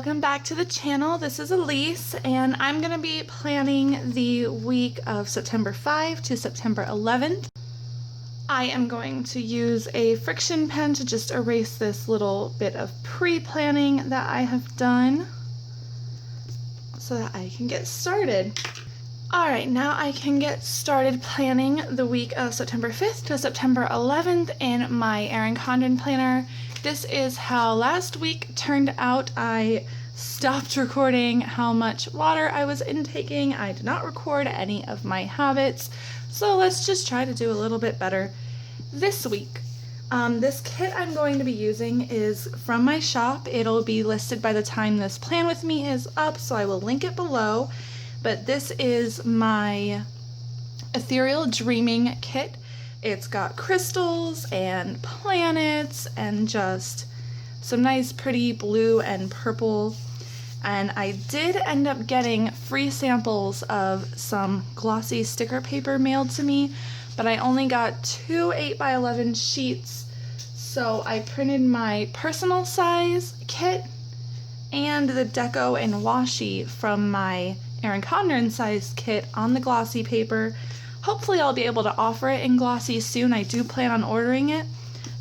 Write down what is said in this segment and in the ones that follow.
welcome back to the channel. This is Alyse, and I'm going to be planning the week of September 5 to September 11th. I am going to use a friction pen to just erase this little bit of pre-planning that I have done so that I can get started. Alright, now I can get started planning the week of September 5th to September 11th in my Erin Condren planner. This is how last week turned out. I stopped recording how much water I was intaking. I did not record any of my habits, so let's just try to do a little bit better this week. This kit I'm going to be using is from my shop. It'll be listed by the time this plan with me is up, so I will link it below. But this is my Ethereal Dreaming kit. It's got crystals and planets and just some nice pretty blue and purple. And I did end up getting free samples of some glossy sticker paper mailed to me, but I only got 2 8x11 sheets. So I printed my personal size kit and the deco and washi from my Erin Condren size kit on the glossy paper. Hopefully I'll be able to offer it in glossy soon. I do plan on ordering it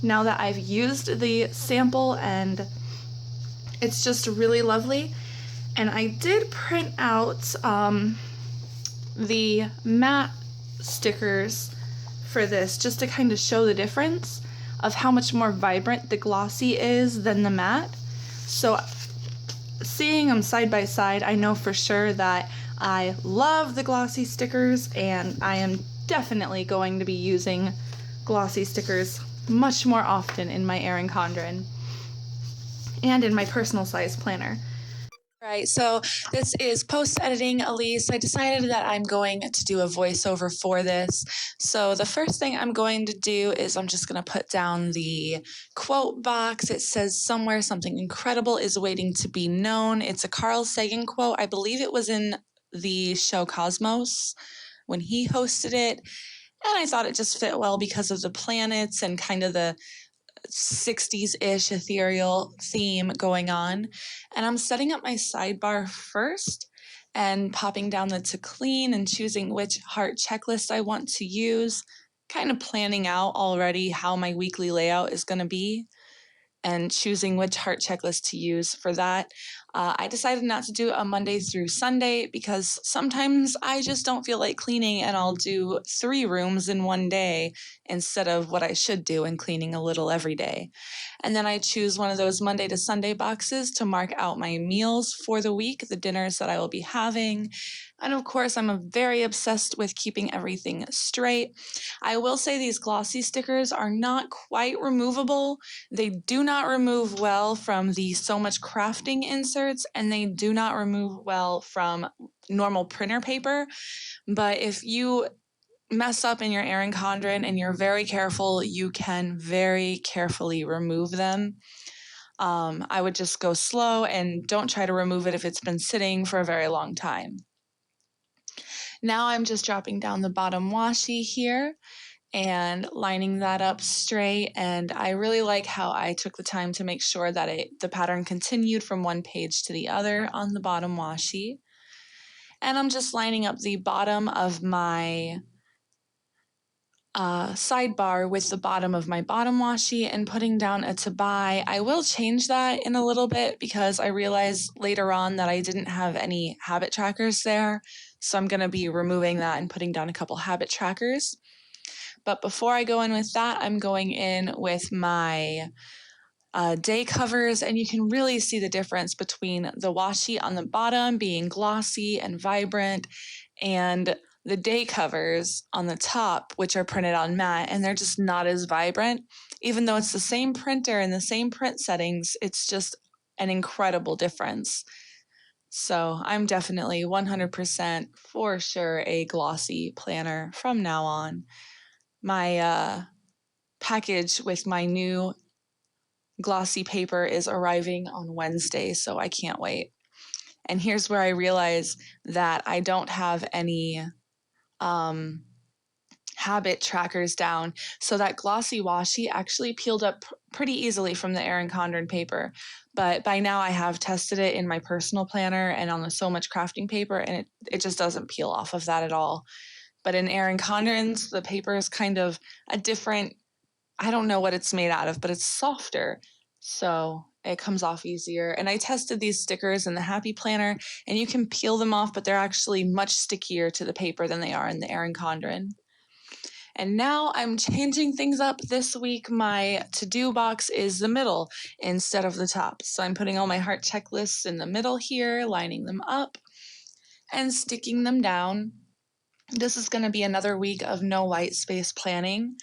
now that I've used the sample, and it's just really lovely. And I did print out the matte stickers for this just to kind of show the difference of how much more vibrant the glossy is than the matte. So seeing them side by side, I know for sure that I love the glossy stickers, and I am definitely going to be using glossy stickers much more often in my Erin Condren and in my personal size planner. Right, so this is post-editing Alyse. I decided that I'm going to do a voiceover for this. So the first thing I'm going to do is I'm just going to put down the quote box. It says somewhere something incredible is waiting to be known. It's a Carl Sagan quote. I believe it was in the show Cosmos when he hosted it. And I thought it just fit well because of the planets and kind of the 60s-ish ethereal theme going on. And I'm setting up my sidebar first and popping down the to clean and choosing which heart checklist I want to use, kind of planning out already how my weekly layout is going to be and choosing which heart checklist to use for that. I decided not to do a Monday through Sunday because sometimes I just don't feel like cleaning, and I'll do 3 rooms in one day instead of what I should do and cleaning a little every day. And then I choose one of those Monday to Sunday boxes to mark out my meals for the week, the dinners that I will be having. And of course, I'm very obsessed with keeping everything straight. I will say these glossy stickers are not quite removable. They do not remove well from the So Much Crafting inserts, and they do not remove well from normal printer paper. But if you mess up in your Erin Condren and you're very careful, you can very carefully remove them. I would just go slow and don't try to remove it if it's been sitting for a very long time. Now I'm just dropping down the bottom washi here and lining that up straight, and I really like how I took the time to make sure that the pattern continued from one page to the other on the bottom washi. And I'm just lining up the bottom of my sidebar with the bottom of my bottom washi and putting down a to buy. I will change that in a little bit because I realized later on that I didn't have any habit trackers there, so I'm going to be removing that and putting down a couple habit trackers. But before I go in with that, I'm going in with my day covers, and you can really see the difference between the washi on the bottom being glossy and vibrant and the day covers on the top, which are printed on matte, and they're just not as vibrant. Even though it's the same printer and the same print settings, it's just an incredible difference. So I'm definitely 100% for sure a glossy planner from now on. My package with my new glossy paper is arriving on Wednesday, so I can't wait. And here's where I realize that I don't have any habit trackers down. So that glossy washi actually peeled up pretty easily from the Erin Condren paper. But by now I have tested it in my personal planner and on the So Much Crafting paper, and it just doesn't peel off of that at all. But in Erin Condren's, the paper is kind of a different, I don't know what it's made out of, but it's softer. So it comes off easier. And I tested these stickers in the Happy Planner, and you can peel them off, but they're actually much stickier to the paper than they are in the Erin Condren. And now I'm changing things up. This week, my to-do box is the middle instead of the top. So I'm putting all my heart checklists in the middle here, lining them up and sticking them down. This is going to be another week of no white space planning.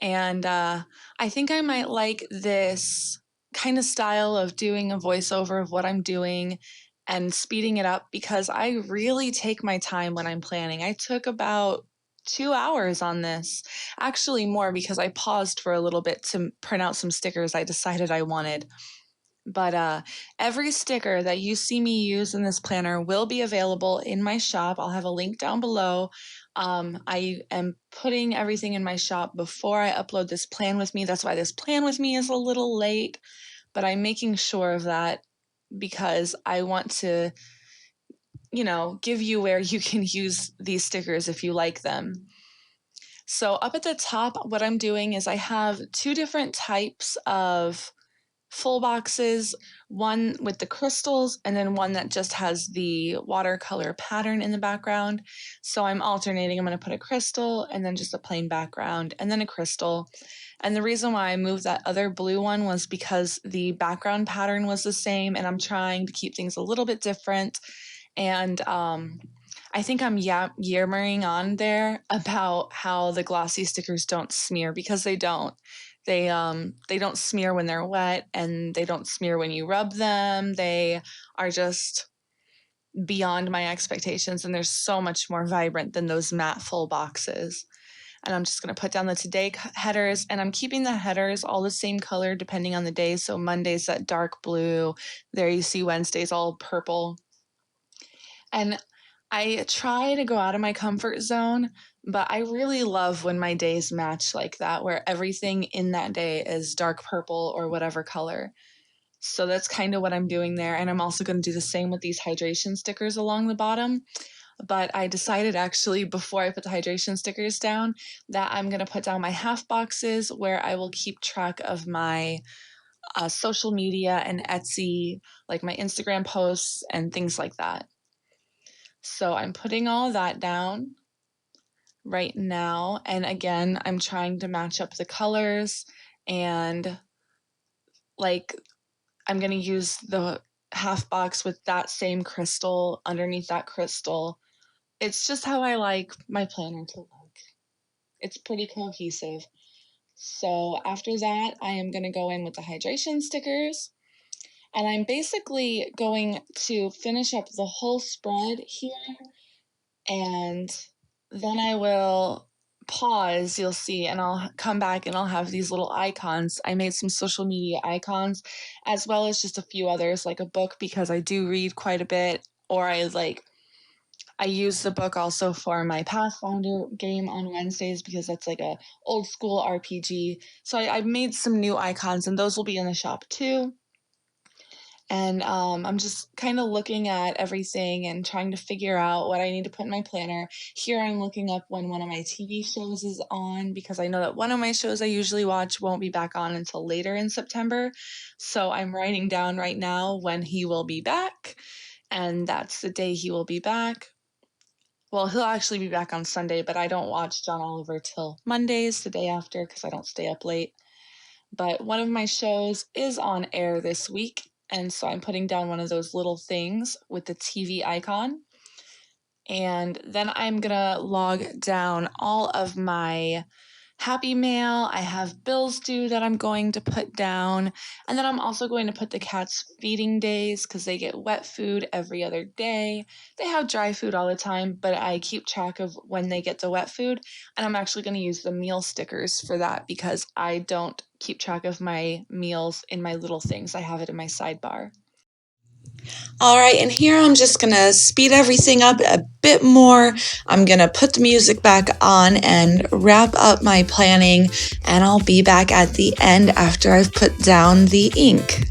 And I think I might like this kind of style of doing a voiceover of what I'm doing and speeding it up, because I really take my time when I'm planning. I took about 2 hours on this, actually more, because I paused for a little bit to print out some stickers I decided I wanted. But every sticker that you see me use in this planner will be available in my shop. I'll have a link down below. I am putting everything in my shop before I upload this plan with me. That's why this plan with me is a little late, but I'm making sure of that because I want to, give you where you can use these stickers if you like them. So up at the top, what I'm doing is I have 2 different types of full boxes, one with the crystals and then one that just has the watercolor pattern in the background. So I'm alternating. I'm going to put a crystal and then just a plain background and then a crystal. And the reason why I moved that other blue one was because the background pattern was the same, and I'm trying to keep things a little bit different. And I think I'm yammering on there about how the glossy stickers don't smear, because they don't. They don't smear when they're wet, and they don't smear when you rub them. They are just beyond my expectations, and they're so much more vibrant than those matte full boxes. And I'm just going to put down the today headers, and I'm keeping the headers all the same color depending on the day. So Monday's that dark blue. There you see Wednesday's all purple. And I try to go out of my comfort zone, but I really love when my days match like that, where everything in that day is dark purple or whatever color. So that's kind of what I'm doing there. And I'm also going to do the same with these hydration stickers along the bottom. But I decided actually before I put the hydration stickers down that I'm going to put down my half boxes where I will keep track of my social media and Etsy, like my Instagram posts and things like that. So I'm putting all that down right now. And again, I'm trying to match up the colors, and I'm going to use the half box with that same crystal underneath that crystal. It's just how I like my planner to look. It's pretty cohesive. So after that, I am going to go in with the hydration stickers. And I'm basically going to finish up the whole spread here, and then I will pause, you'll see, and I'll come back and I'll have these little icons. I made some social media icons, as well as just a few others, like a book, because I do read quite a bit, or I use the book also for my Pathfinder game on Wednesdays, because that's like a old school RPG. So I made some new icons, and those will be in the shop too. And I'm just kind of looking at everything and trying to figure out what I need to put in my planner. Here I'm looking up when one of my TV shows is on, because I know that one of my shows I usually watch won't be back on until later in September. So I'm writing down right now when he will be back, and that's the day he will be back. Well, he'll actually be back on Sunday, but I don't watch John Oliver till Mondays, the day after, because I don't stay up late. But one of my shows is on air this week, and so I'm putting down one of those little things with the TV icon. And then I'm going to log down all of my Happy Mail. I have bills due that I'm going to put down. And then I'm also going to put the cats' feeding days, because they get wet food every other day. They have dry food all the time, but I keep track of when they get the wet food. And I'm actually going to use the meal stickers for that, because I don't keep track of my meals in my little things. I have it in my sidebar. All right, and here I'm just going to speed everything up a bit more. I'm going to put the music back on and wrap up my planning, and I'll be back at the end after I've put down the ink.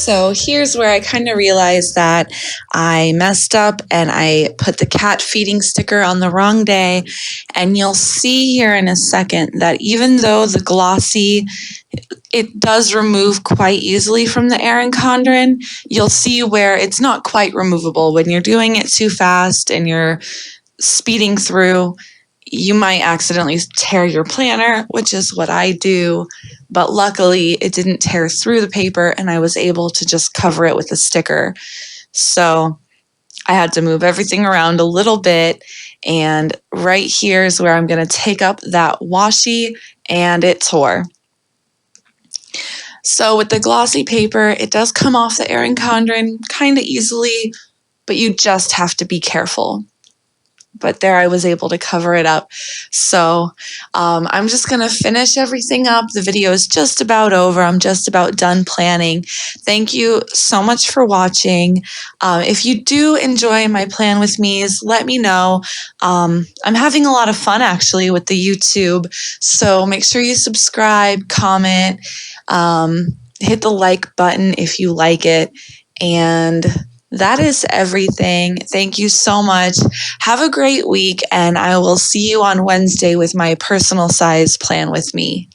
So here's where I kind of realized that I messed up and I put the cat feeding sticker on the wrong day. And you'll see here in a second that even though the glossy, it does remove quite easily from the Erin Condren, you'll see where it's not quite removable. When you're doing it too fast and you're speeding through, you might accidentally tear your planner, which is what I do. But luckily, it didn't tear through the paper and I was able to just cover it with a sticker. So I had to move everything around a little bit. And right here is where I'm going to take up that washi, and it tore. So with the glossy paper, it does come off the Erin Condren kind of easily, but you just have to be careful. But there I was able to cover it up. So I'm just going to finish everything up. The video is just about over. I'm just about done planning. Thank you so much for watching. If you do enjoy my plan with me's, let me know. I'm having a lot of fun actually with the YouTube. So make sure you subscribe, comment, hit the like button if you like it. And that is everything. Thank you so much. Have a great week, and I will see you on Wednesday with my personal size plan with me.